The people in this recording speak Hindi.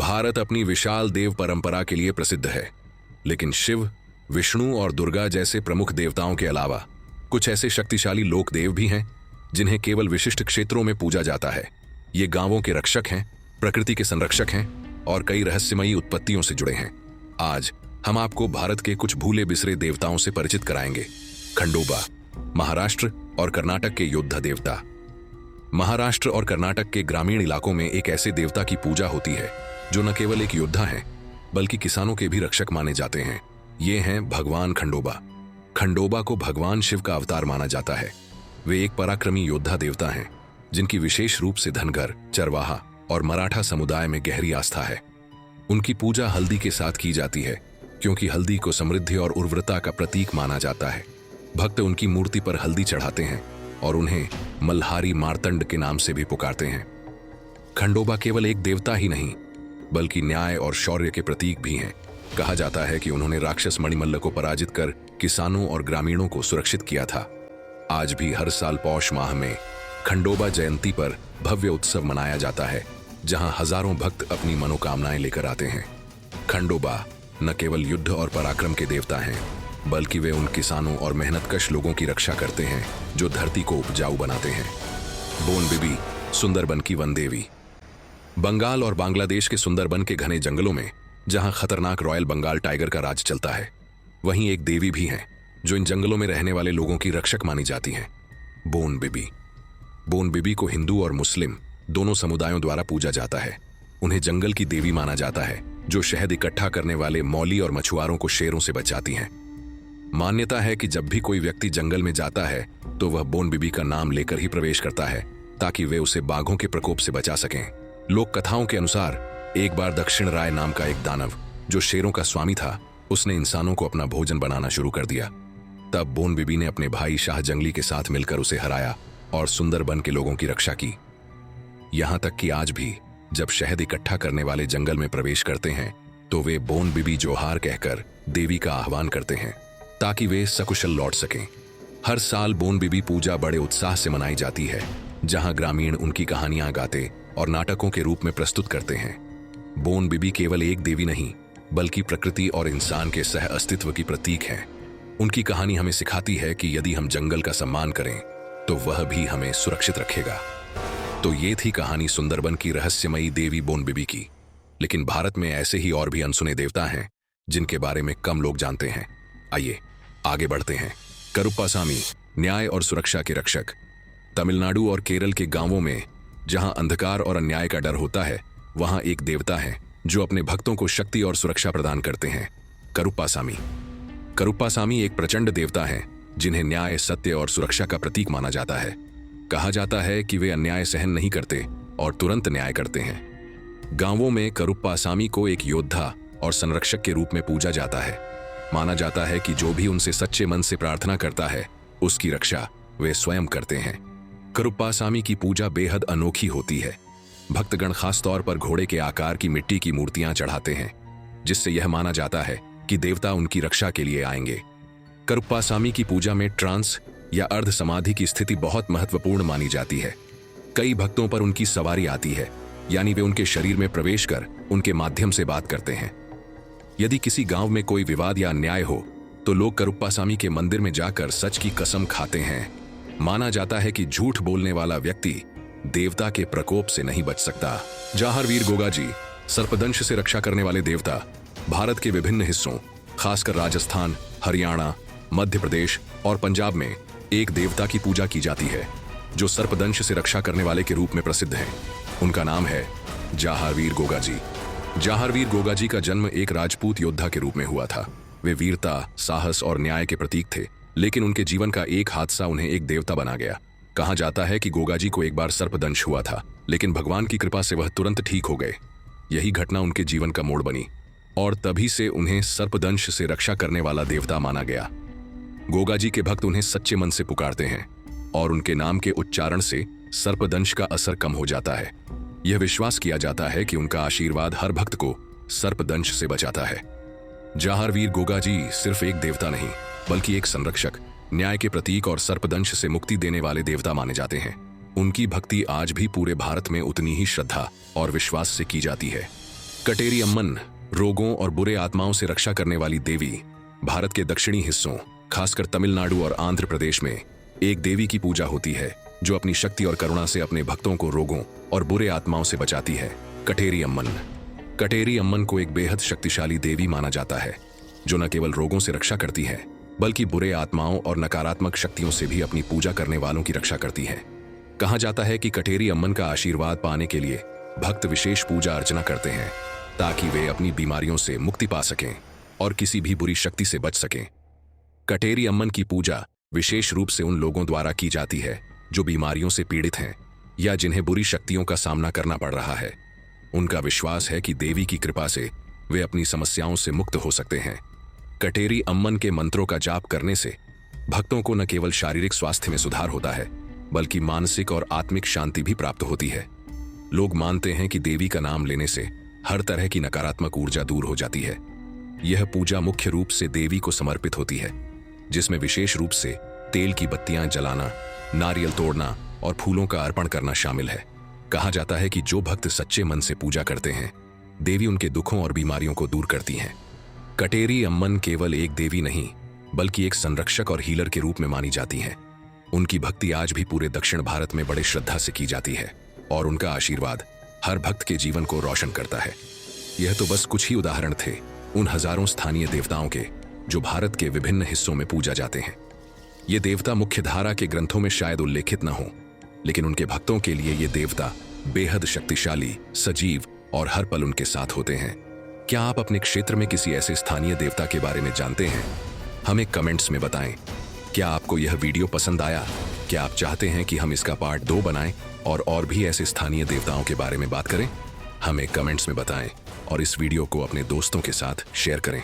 भारत अपनी विशाल देव परंपरा के लिए प्रसिद्ध है, लेकिन शिव, विष्णु और दुर्गा जैसे प्रमुख देवताओं के अलावा कुछ ऐसे शक्तिशाली लोक देव भी हैं जिन्हें केवल विशिष्ट क्षेत्रों में पूजा जाता है। ये गांवों के रक्षक हैं, प्रकृति के संरक्षक हैं और कई रहस्यमयी उत्पत्तियों से जुड़े हैं। आज हम आपको भारत के कुछ भूले बिसरे देवताओं से परिचित कराएंगे। खंडोबा, महाराष्ट्र और कर्नाटक के योद्धा देवता। महाराष्ट्र और कर्नाटक के ग्रामीण इलाकों में एक ऐसे देवता की पूजा होती है जो न केवल एक योद्धा हैं, बल्कि किसानों के भी रक्षक माने जाते हैं। ये हैं भगवान खंडोबा। खंडोबा को भगवान शिव का अवतार माना जाता है। वे एक पराक्रमी योद्धा देवता हैं जिनकी विशेष रूप से धनगर, चरवाहा और मराठा समुदाय में गहरी आस्था है। उनकी पूजा हल्दी के साथ की जाती है क्योंकि हल्दी को समृद्धि और उर्वरता का प्रतीक माना जाता है। भक्त उनकी मूर्ति पर हल्दी चढ़ाते हैं और उन्हें मल्हारी मार्तंड के नाम से भी पुकारते हैं। खंडोबा केवल एक देवता ही नहीं, बल्कि न्याय और शौर्य के प्रतीक भी हैं। कहा जाता है कि उन्होंने राक्षस मणिमल्ल को पराजित कर किसानों और ग्रामीणों को सुरक्षित किया था। आज भी हर साल पौष माह में खंडोबा जयंती पर भव्य उत्सव मनाया जाता है, जहां हजारों भक्त अपनी मनोकामनाएं लेकर आते हैं। खंडोबा न केवल युद्ध और पराक्रम के देवता हैं, बल्कि वे उन किसानों और मेहनतकश लोगों की रक्षा करते हैं जो धरती को उपजाऊ बनाते हैं। बोन बिबी, सुंदरबन की वन देवी। बंगाल और बांग्लादेश के सुंदरबन के घने जंगलों में जहां खतरनाक रॉयल बंगाल टाइगर का राज चलता है, वहीं एक देवी भी हैं जो इन जंगलों में रहने वाले लोगों की रक्षक मानी जाती हैं। बोन बिबी। बोन बिबी को हिंदू और मुस्लिम दोनों समुदायों द्वारा पूजा जाता है। उन्हें जंगल की देवी माना जाता है जो शहद इकट्ठा करने वाले मौली और मछुआरों को शेरों से बचाती हैं। मान्यता है कि जब भी कोई व्यक्ति जंगल में जाता है तो वह बोन बिबी का नाम लेकर ही प्रवेश करता है ताकि वे उसे बाघों के प्रकोप से बचा सकें। लोक कथाओं के अनुसार एक बार दक्षिण राय नाम का एक दानव जो शेरों का स्वामी था, उसने इंसानों को अपना भोजन बनाना शुरू कर दिया। तब बोन बिबी ने अपने भाई शाह जंगली के साथ मिलकर उसे हराया और सुंदरबन के लोगों की रक्षा की। यहां तक कि आज भी जब शहद इकट्ठा करने वाले जंगल में प्रवेश करते हैं तो वे बोन बिबी जोहार कहकर देवी का आह्वान करते हैं ताकि वे सकुशल लौट सकें। हर साल बोन बिबी पूजा बड़े उत्साह से मनाई जाती है, जहां ग्रामीण उनकी कहानियां गाते और नाटकों के रूप में प्रस्तुत करते हैं। बोन बिबी केवल एक देवी नहीं, बल्कि प्रकृति और इंसान के सह अस्तित्व की प्रतीक हैं। उनकी कहानी हमें सिखाती है कि यदि हम जंगल का सम्मान करें तो वह भी हमें सुरक्षित रखेगा। तो ये थी कहानी सुंदरबन की रहस्यमयी देवी बोन बिबी की। लेकिन भारत में ऐसे ही और भी अनसुने देवता हैं जिनके बारे में कम लोग जानते हैं। आइए आगे बढ़ते हैं। करुप्पासामी, न्याय और सुरक्षा के रक्षक। तमिलनाडु और केरल के गांवों में जहां अंधकार और अन्याय का डर होता है, वहां एक देवता है जो अपने भक्तों को शक्ति और सुरक्षा प्रदान करते हैं। करुप्पासामी। करुप्पासामी एक प्रचंड देवता हैं जिन्हें न्याय, सत्य और सुरक्षा का प्रतीक माना जाता है। कहा जाता है कि वे अन्याय सहन नहीं करते और तुरंत न्याय करते हैं। गांवों में करुप्पासामी को एक योद्धा और संरक्षक के रूप में पूजा जाता है। माना जाता है कि जो भी उनसे सच्चे मन से प्रार्थना करता है, उसकी रक्षा वे स्वयं करते हैं। करुप्पासामी की पूजा बेहद अनोखी होती है। भक्तगण खास तौर पर घोड़े के आकार की मिट्टी की मूर्तियां चढ़ाते हैं, जिससे यह माना जाता है कि देवता उनकी रक्षा के लिए आएंगे। करुप्पासामी की पूजा में ट्रांस या अर्ध समाधि की स्थिति बहुत महत्वपूर्ण मानी जाती है। कई भक्तों पर उनकी सवारी आती है, यानी वे उनके शरीर में प्रवेश कर उनके माध्यम से बात करते हैं। यदि किसी गांव में कोई विवाद या अन्याय हो तो लोग करुप्पासामी के मंदिर में जाकर सच की कसम खाते हैं। माना जाता है कि झूठ बोलने वाला व्यक्ति देवता के प्रकोप से नहीं बच सकता। जाहरवीर गोगाजी, सर्पदंश से रक्षा करने वाले देवता। भारत के विभिन्न हिस्सों, खासकर राजस्थान, हरियाणा, मध्य प्रदेश और पंजाब में एक देवता की पूजा की जाती है जो सर्पदंश से रक्षा करने वाले के रूप में प्रसिद्ध है। उनका नाम है जाहरवीर गोगाजी। जाहरवीर गोगाजी का जन्म एक राजपूत योद्धा के रूप में हुआ था। वे वीरता, साहस और न्याय के प्रतीक थे, लेकिन उनके जीवन का एक हादसा उन्हें एक देवता बना गया। कहा जाता है कि गोगाजी को एक बार सर्पदंश हुआ था, लेकिन भगवान की कृपा से वह तुरंत ठीक हो गए। यही घटना उनके जीवन का मोड़ बनी और तभी से उन्हें सर्पदंश से रक्षा करने वाला देवता माना गया। गोगाजी के भक्त उन्हें सच्चे मन से पुकारते हैं और उनके नाम के उच्चारण से सर्पदंश का असर कम हो जाता है। यह विश्वास किया जाता है कि उनका आशीर्वाद हर भक्त को सर्पदंश से बचाता है। जाहरवीर गोगाजी सिर्फ एक देवता नहीं, बल्कि एक संरक्षक, न्याय के प्रतीक और सर्पदंश से मुक्ति देने वाले देवता माने जाते हैं। उनकी भक्ति आज भी पूरे भारत में उतनी ही श्रद्धा और विश्वास से की जाती है। कटेरी अम्मन रोगों और बुरे आत्माओं से रक्षा करने वाली देवी भारत के दक्षिणी हिस्सों, खासकर तमिलनाडु और आंध्र प्रदेश में एक देवी की पूजा होती है जो अपनी शक्ति और करुणा से अपने भक्तों को रोगों और बुरे आत्माओं से बचाती है। कटेरी अम्मन। कटेरी अम्मन को एक बेहद शक्तिशाली देवी माना जाता है जो न केवल रोगों से रक्षा करती है बल्कि बुरे आत्माओं और नकारात्मक शक्तियों से भी अपनी पूजा करने वालों की रक्षा करती है। कहा जाता है कि कटेरी अम्मन का आशीर्वाद पाने के लिए भक्त विशेष पूजा अर्चना करते हैं ताकि वे अपनी बीमारियों से मुक्ति पा सकें और किसी भी बुरी शक्ति से बच सकें। कटेरी अम्मन की पूजा विशेष रूप से उन लोगों द्वारा की जाती है जो बीमारियों से पीड़ित हैं या जिन्हें बुरी शक्तियों का सामना करना पड़ रहा है। उनका विश्वास है कि देवी की कृपा से वे अपनी समस्याओं से मुक्त हो सकते हैं। कटेरी अम्मन के मंत्रों का जाप करने से भक्तों को न केवल शारीरिक स्वास्थ्य में सुधार होता है बल्कि मानसिक और आत्मिक शांति भी प्राप्त होती है। लोग मानते हैं कि देवी का नाम लेने से हर तरह की नकारात्मक ऊर्जा दूर हो जाती है। यह पूजा मुख्य रूप से देवी को समर्पित होती है जिसमें विशेष रूप से तेल की बत्तियां जलाना, नारियल तोड़ना और फूलों का अर्पण करना शामिल है। कहा जाता है कि जो भक्त सच्चे मन से पूजा करते हैं देवी उनके दुखों और बीमारियों को दूर करती हैं। कटेरी अम्मन केवल एक देवी नहीं बल्कि एक संरक्षक और हीलर के रूप में मानी जाती हैं। उनकी भक्ति आज भी पूरे दक्षिण भारत में बड़े श्रद्धा से की जाती है और उनका आशीर्वाद हर भक्त के जीवन को रोशन करता है। यह तो बस कुछ ही उदाहरण थे उन हजारों स्थानीय देवताओं के जो भारत के विभिन्न हिस्सों में पूजा जाते हैं। ये देवता मुख्य धारा के ग्रंथों में शायद उल्लेखित न हो, लेकिन उनके भक्तों के लिए ये देवता बेहद शक्तिशाली, सजीव और हर पल उनके साथ होते हैं। क्या आप अपने क्षेत्र में किसी ऐसे स्थानीय देवता के बारे में जानते हैं? हमें कमेंट्स में बताएं। क्या आपको यह वीडियो पसंद आया? क्या आप चाहते हैं कि हम इसका पार्ट 2 बनाएं और भी ऐसे स्थानीय देवताओं के बारे में बात करें? हमें कमेंट्स में बताएं और इस वीडियो को अपने दोस्तों के साथ शेयर करें।